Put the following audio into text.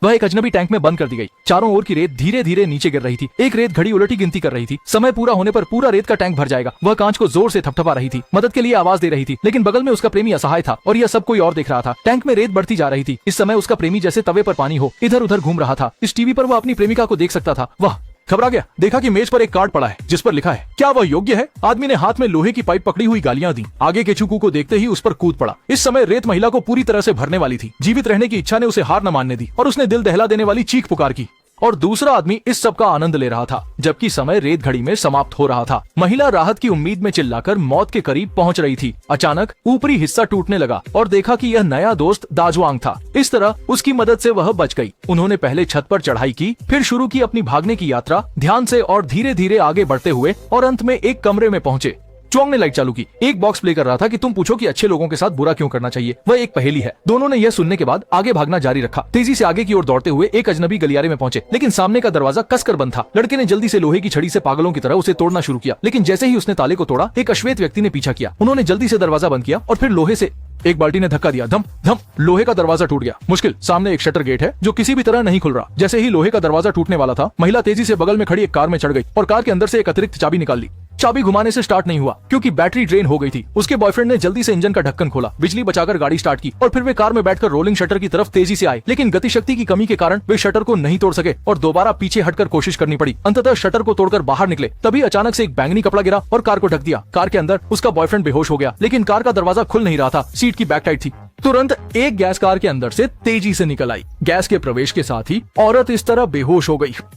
वह एक अजनबी टैंक में बंद कर दी गई। चारों ओर की रेत धीरे धीरे नीचे गिर रही थी। एक रेत घड़ी उलटी गिनती कर रही थी। समय पूरा होने पर पूरा रेत का टैंक भर जाएगा। वह कांच को जोर से थपथपा रही थी, मदद के लिए आवाज दे रही थी, लेकिन बगल में उसका प्रेमी असहाय था और यह सब कोई और देख रहा था। टैंक में रेत बढ़ती जा रही थी। इस समय उसका प्रेमी जैसे तवे पर पानी हो इधर उधर घूम रहा था। इस टीवी पर वह अपनी प्रेमिका को देख सकता था। वह घबरा गया। देखा कि मेज पर एक कार्ड पड़ा है जिस पर लिखा है, क्या वह योग्य है? आदमी ने हाथ में लोहे की पाइप पकड़ी हुई गालियां दी। आगे के चूकू को देखते ही उस पर कूद पड़ा। इस समय रेत महिला को पूरी तरह से भरने वाली थी। जीवित रहने की इच्छा ने उसे हार न मानने दी और उसने दिल दहला देने वाली चीख पुकार की। और दूसरा आदमी इस सब का आनंद ले रहा था, जबकि समय रेत घड़ी में समाप्त हो रहा था। महिला राहत की उम्मीद में चिल्लाकर मौत के करीब पहुंच रही थी। अचानक ऊपरी हिस्सा टूटने लगा और देखा कि यह नया दोस्त दाजवांग था। इस तरह उसकी मदद से वह बच गई। उन्होंने पहले छत पर चढ़ाई की, फिर शुरू की अपनी भागने की यात्रा, ध्यान से और धीरे धीरे आगे बढ़ते हुए, और अंत में एक कमरे में पहुंचे। चुआंग ने लाइट चालू की। एक बॉक्स प्ले कर रहा था कि तुम पूछो कि अच्छे लोगों के साथ बुरा क्यों करना चाहिए। वह एक पहेली है। दोनों ने यह सुनने के बाद आगे भागना जारी रखा। तेजी से आगे की ओर दौड़ते हुए एक अजनबी गलियारे में पहुंचे, लेकिन सामने का दरवाजा कसकर बंद था। लड़के ने जल्दी से लोहे की छड़ी से पागलों की तरह उसे तोड़ना शुरू किया, लेकिन जैसे ही उसने ताले को तोड़ा, एक अश्वेत व्यक्ति ने पीछा किया। उन्होंने जल्दी से दरवाजा बंद किया और फिर लोहे से एक बाल्टी ने धक्का दिया। धम धम लोहे का दरवाजा टूट गया। मुश्किल। सामने एक शटर गेट है जो किसी भी तरह नहीं खुल रहा। जैसे ही लोहे का दरवाजा टूटने वाला था, महिला तेजी से बगल में खड़ी एक कार में चढ़ गई और कार के अंदर से एक अतिरिक्त चाबी निकाल ली। चाबी घुमाने से स्टार्ट नहीं हुआ क्योंकि बैटरी ड्रेन हो गई थी। उसके बॉयफ्रेंड ने जल्दी से इंजन का ढक्कन खोला, बिजली बचाकर गाड़ी स्टार्ट की और फिर वे कार में बैठकर रोलिंग शटर की तरफ तेजी से आए, लेकिन गति शक्ति की कमी के कारण वे शटर को नहीं तोड़ सके और दोबारा पीछे हटकर कोशिश करनी पड़ी। अंततः शटर को तोड़कर बाहर निकले। तभी अचानक से एक बैंगनी कपड़ा गिरा और कार को ढक दिया। कार के अंदर उसका बॉयफ्रेंड बेहोश हो गया, लेकिन कार का दरवाजा खुल नहीं रहा था। सीट की बैक टाइट थी। तुरंत एक गैस कार के अंदर से तेजी से निकल आई। गैस के प्रवेश के साथ ही औरत इस तरह बेहोश हो गई।